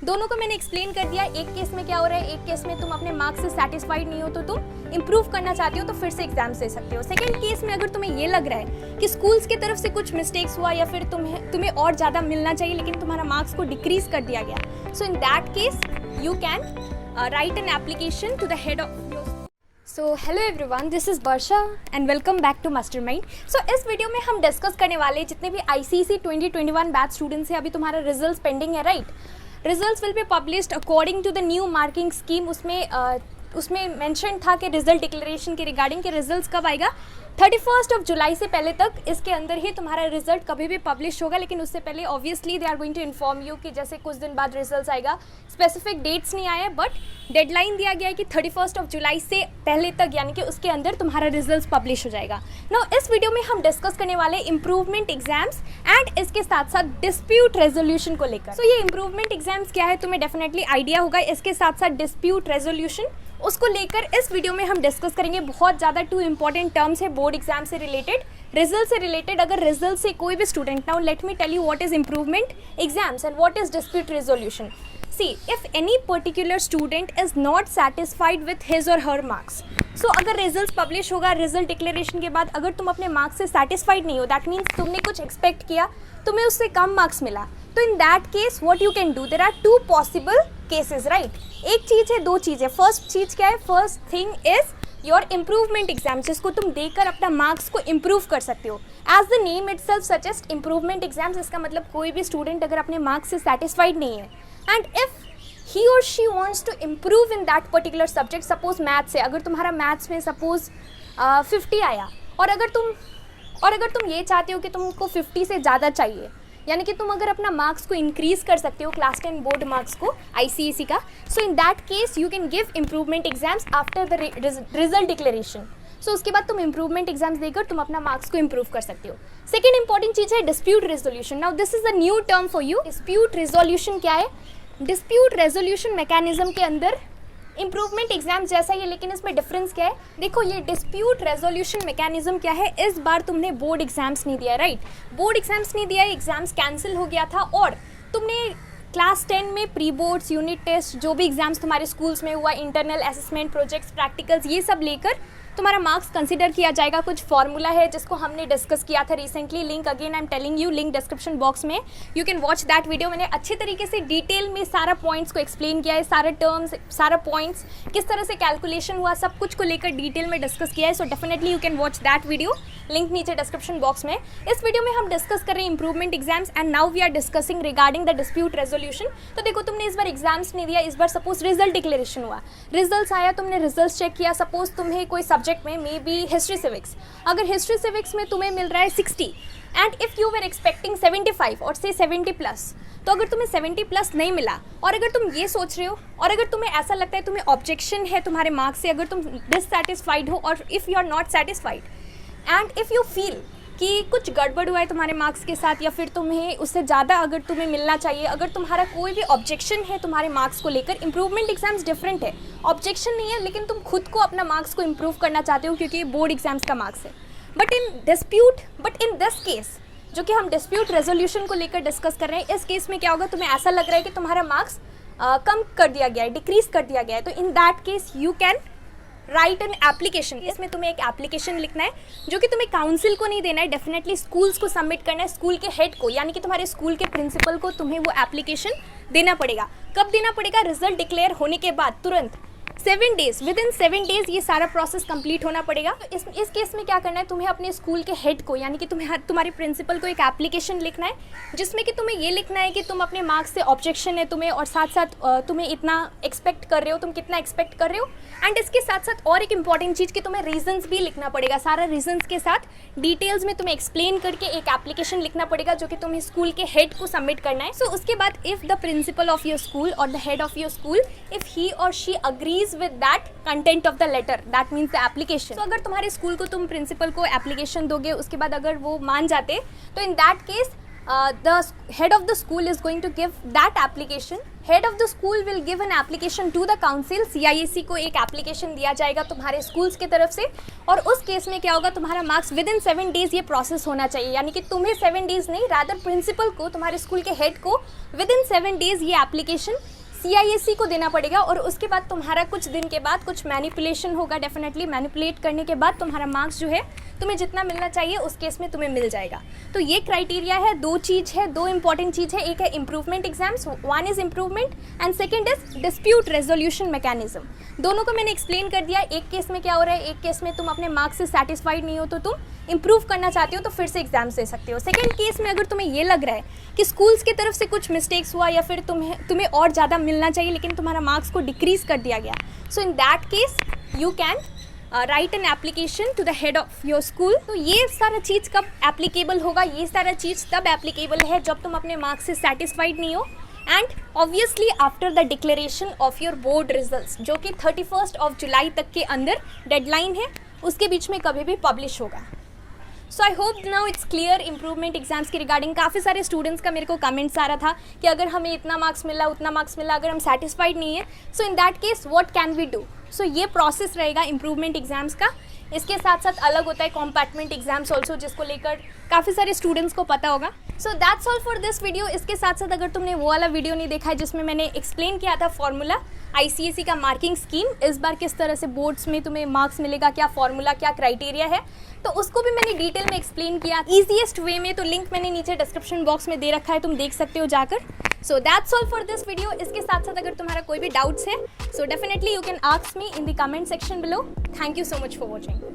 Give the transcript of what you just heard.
दोनों को मैंने एक्सप्लेन कर दिया। एक केस में क्या हो रहा है, एक केस में तुम अपने मार्क्स से सेटिस्फाइड नहीं हो तो तुम इंप्रूव करना चाहते हो तो फिर से एग्जाम दे सकते हो। सेकंड केस में अगर तुम्हें ये लग रहा है कि स्कूल्स की तरफ से कुछ मिस्टेक्स हुआ या फिर तुम्हें और ज़्यादा मिलना चाहिए लेकिन तुम्हारा मार्क्स को डिक्रीज कर दिया गया, so in that case you can write an application to the head of your. So hello everyone, this is Varsha and welcome back to Mastermind. So इस वीडियो में हम डिस्कस करने वाले जितने भी ICSE 2021 बैच स्टूडेंट्स हैं, अभी तुम्हारा रिजल्ट्स पेंडिंग है, right. Results will be published according to the new marking scheme. उसमें मेंशन था कि रिजल्ट डिक्लेरेशन के रिगार्डिंग के रिजल्ट्स कब आएगा, 31 जुलाई से पहले तक इसके अंदर ही तुम्हारा रिजल्ट कभी भी पब्लिश होगा। लेकिन उससे पहले obviously they are going to inform you कि जैसे कुछ दिन बाद रिजल्ट्स आएगा। स्पेसिफिक डेट्स नहीं आए बट डेडलाइन दिया गया है कि 31 जुलाई से पहले तक, यानी कि उसके अंदर तुम्हारा रिजल्ट्स पब्लिश हो जाएगा। नाउ इस वीडियो में हम डिस्कस करने वाले इम्प्रूवमेंट एग्जाम्स एंड इसके साथ साथ डिस्प्यूट रेजोल्यूशन को लेकर। सो ये इम्प्रूवमेंट एग्जाम्स क्या है तुम्हें डेफिनेटली आइडिया होगा। इसके साथ साथ डिस्प्यूट रेजोल्यूशन, उसको लेकर इस वीडियो में हम डिस्कस करेंगे। बहुत ज़्यादा 2 इंपॉर्टेंट टर्म्स है बोर्ड एग्जाम से रिलेटेड, रिजल्ट से रिलेटेड। अगर रिजल्ट से कोई भी student, now let me tell you what is improvement exams and what is dispute resolution. See, if any particular student is not satisfied with his or her marks, so अगर result publish होगा, result declaration के बाद अगर तुम अपने marks से satisfied नहीं हो, दैट मीन्स तुमने कुछ एक्सपेक्ट किया, तुम्हें उससे कम मार्क्स मिला, तो in that case what you can do, there are 2 possible cases, right. एक चीज़ है, 2 चीज़ है। फर्स्ट चीज़ क्या है, first thing is your improvement exam, जिसको तुम देकर अपना मार्क्स को इम्प्रूव कर सकते हो। As the name itself suggest improvement exams, इसका मतलब कोई भी स्टूडेंट अगर अपने मार्क्स से सेटिस्फाइड नहीं है and if he or she wants to improve in that particular subject, suppose maths है, अगर तुम्हारा मैथ्स में सपोज 50 आया और अगर तुम ये चाहते हो कि तुमको 50 से ज़्यादा चाहिए, यानी कि तुम अगर अपना मार्क्स को इंक्रीज़ कर सकते हो, क्लास 10 बोर्ड मार्क्स को ICSE का, so in that case you can give improvement exams after the result declaration. So उसके बाद तुम इम्प्रूवमेंट एग्जाम्स देकर तुम अपना मार्क्स को इम्प्रूव कर सकते हो। सेकेंड इंपॉर्टेंट चीज़ है dispute resolution. Now this is a new term for you. Dispute resolution क्या है, डिस्प्यूट रेजोल्यूशन मैकेनिज्म के अंदर इम्प्रूवमेंट एग्जाम जैसा ही है, लेकिन इसमें डिफरेंस क्या है। देखो, ये डिस्प्यूट रेजोल्यूशन मैकेनिज्म क्या है, इस बार तुमने बोर्ड एग्जाम्स नहीं दिया, राइट। बोर्ड एग्जाम्स नहीं दिया, एग्जाम्स कैंसिल हो गया था और तुमने क्लास 10 में प्री बोर्ड्स, यूनिट टेस्ट, जो भी एग्जाम्स तुम्हारे स्कूल्स में हुआ, इंटरनल असेसमेंट, प्रोजेक्ट्स, प्रैक्टिकल्स, ये सब लेकर तुम्हारा मार्क्स कंसिडर किया जाएगा। कुछ फॉर्मूला है जिसको हमने डिस्कस किया था recently, link again I am telling you, link description box में, you can watch that video. मैंने अच्छे तरीके से डिटेल में सारा पॉइंट्स को एक्सप्लेन किया है, सारे टर्म्स, सारा पॉइंट्स, किस तरह से कैलकुलेशन हुआ, सब कुछ को लेकर डिटेल में डिस्कस किया है। So definitely you can watch that video, link नीचे डिस्क्रिप्शन बॉक्स में। इस वीडियो में हम डिस्कस कर रहे हैं improvement exams and now we are discussing regarding the dispute resolution. तो देखो, तुमने इस बार एग्जाम्स नहीं दिया, इस बार सपोज रिजल्ट डिक्लेरेशन हुआ, रिजल्ट्स आया, तुमने रिजल्ट्स चेक किया, सपोज तुम्हें कोई सब्जेक्ट में मे बी हिस्ट्री सिविक्स, अगर हिस्ट्री सिविक्स में तुम्हें मिल रहा है 60 and if you were expecting 75 और से 70+, तो अगर तुम्हें 70+ नहीं मिला और अगर तुम ये सोच रहे हो और अगर तुम्हें ऐसा लगता है, तुम्हें ऑब्जेक्शन है तुम्हारे मार्क्स से, अगर तुम डिससेटिस्फाइड हो और if you are not satisfied and if you feel कि कुछ गड़बड़ हुआ है तुम्हारे मार्क्स के साथ या फिर तुम्हें उससे ज़्यादा अगर तुम्हें मिलना चाहिए, अगर तुम्हारा कोई भी ऑब्जेक्शन है तुम्हारे मार्क्स को लेकर, इंप्रूवमेंट एग्जाम्स डिफरेंट है, ऑब्जेक्शन नहीं है लेकिन तुम खुद को अपना मार्क्स को इम्प्रूव करना चाहते हो क्योंकि ये बोर्ड एग्जाम्स का मार्क्स है। बट इन दिस केस, जो कि हम डिस्प्यूट रेजोल्यूशन को लेकर डिस्कस कर रहे हैं, इस केस में क्या होगा, तुम्हें ऐसा लग रहा है कि तुम्हारा मार्क्स कम कर दिया गया है, डिक्रीज कर दिया गया है, तो in that case you can write an application. इसमें तुम्हें एक एप्लीकेशन लिखना है जो कि तुम्हें काउंसिल को नहीं देना है, डेफिनेटली स्कूल्स को सबमिट करना है, स्कूल के हेड को, यानी कि तुम्हारे स्कूल के प्रिंसिपल को तुम्हें वो एप्लीकेशन देना पड़ेगा। कब देना पड़ेगा, रिजल्ट डिक्लेयर होने के बाद तुरंत 7 डेज, विद इन 7 डेज ये सारा प्रोसेस कंप्लीट होना पड़ेगा। तो इस केस में क्या करना है, तुम्हें अपने स्कूल के हेड को, यानी कि तुम्हारे प्रिंसिपल को एक एप्लीकेशन लिखना है जिसमें कि तुम्हें ये लिखना है कि तुम अपने मार्क्स से ऑब्जेक्शन है तुम्हें और साथ साथ तुम्हें इतना एक्सपेक्ट कर रहे हो, तुम कितना एक्सपेक्ट कर रहे हो, एंड इसके साथ साथ और एक इंपॉर्टेंट चीज़ कि तुम्हें रीजंस भी लिखना पड़ेगा, सारा रीजंस के साथ डिटेल्स में तुम्हें एक्सप्लेन करके एक एप्लीकेशन लिखना पड़ेगा जो कि तुम्हें स्कूल के हेड को सबमिट करना है। सो उसके बाद if the principal of your school or the head of your school, if he or she agrees with that content of the letter, that means the application. तो अगर तुम्हारे school को तुम प्रिंसिपल को एप्लीकेशन दोगे, उसके बाद अगर वो मान जाते, तो in that case the head of the school is going to give that application. Head of the school will give an application to the council. CISE को एक application दिया जाएगा तुम्हारे schools की तरफ से, और उस केस में क्या होगा, तुम्हारा मार्क्स विद इन 7 days ये प्रोसेस होना चाहिए, यानी कि तुम्हें 7 days नहीं, रादर प्रिंसिपल को, तुम्हारे स्कूल के हेड को विद इन 7 days ये एप्लीकेशन CISE को देना पड़ेगा। और उसके बाद तुम्हारा कुछ दिन के बाद कुछ मैनिपुलेशन होगा, डेफिनेटली मैनिपुलेट करने के बाद तुम्हारा मार्क्स जो है तुम्हें जितना मिलना चाहिए उस केस में तुम्हें मिल जाएगा। तो ये क्राइटेरिया है, दो चीज़ है, दो इंपॉर्टेंट चीज़ है, एक है improvement exams, one is improvement and second is dispute resolution mechanism. दोनों को मैंने एक्सप्लेन कर दिया। एक केस में क्या हो रहा है, एक केस में तुम अपने मार्क्स से सेटिस्फाइड नहीं हो तो तुम इंप्रूव करना चाहते हो तो फिर से एग्जाम्स दे सकते हो। सेकेंड केस में अगर तुम्हें ये लग रहा है कि स्कूल्स की तरफ से कुछ मिस्टेक्स हुआ या फिर तुम्हें और ज़्यादा मिलना चाहिए लेकिन तुम्हारा मार्क्स को डिक्रीज कर दिया गया, so in that case you can write an application to the head of your school. तो ये सारा चीज़ कब एप्लीकेबल होगा, ये सारा चीज़ तब एप्लीकेबल है जब तुम अपने मार्क्स से सेटिस्फाइड नहीं हो, and obviously after the declaration of your board results, जो कि 31 जुलाई तक के अंदर डेडलाइन है, उसके बीच में कभी भी पब्लिश होगा। So I hope now it's clear improvement exams के रिगार्डिंग। काफ़ी सारे स्टूडेंट्स का मेरे को कमेंट्स आ रहा था कि अगर हमें इतना मार्क्स मिला, उतना मार्क्स मिला, अगर हम सेटिस्फाइड नहीं है, so in that case what can we do. So ये प्रोसेस रहेगा इम्प्रूवमेंट एग्जाम्स का। इसके साथ साथ अलग होता है कॉम्पार्टमेंट एग्जाम्स ऑल्सो, जिसको लेकर काफ़ी सारे स्टूडेंट्स को पता होगा। So that's all for this video. इसके साथ साथ अगर तुमने वो वाला वीडियो नहीं देखा है जिसमें मैंने एक्सप्लेन किया था फॉर्मूला ICSE का मार्किंग स्कीम, इस बार किस तरह से बोर्ड्स में तुम्हें मार्क्स मिलेगा, क्या फॉर्मूला, क्या क्राइटेरिया है, तो उसको भी मैंने डिटेल में एक्सप्लेन किया ईजीएस्ट वे में। तो लिंक मैंने नीचे डिस्क्रिप्शन बॉक्स में दे रखा है, तुम देख सकते हो जाकर। So that's all for this video. इसके साथ साथ अगर तुम्हारा कोई भी डाउट्स है, so definitely you can ask me in the comment section below. Thank you so much for watching.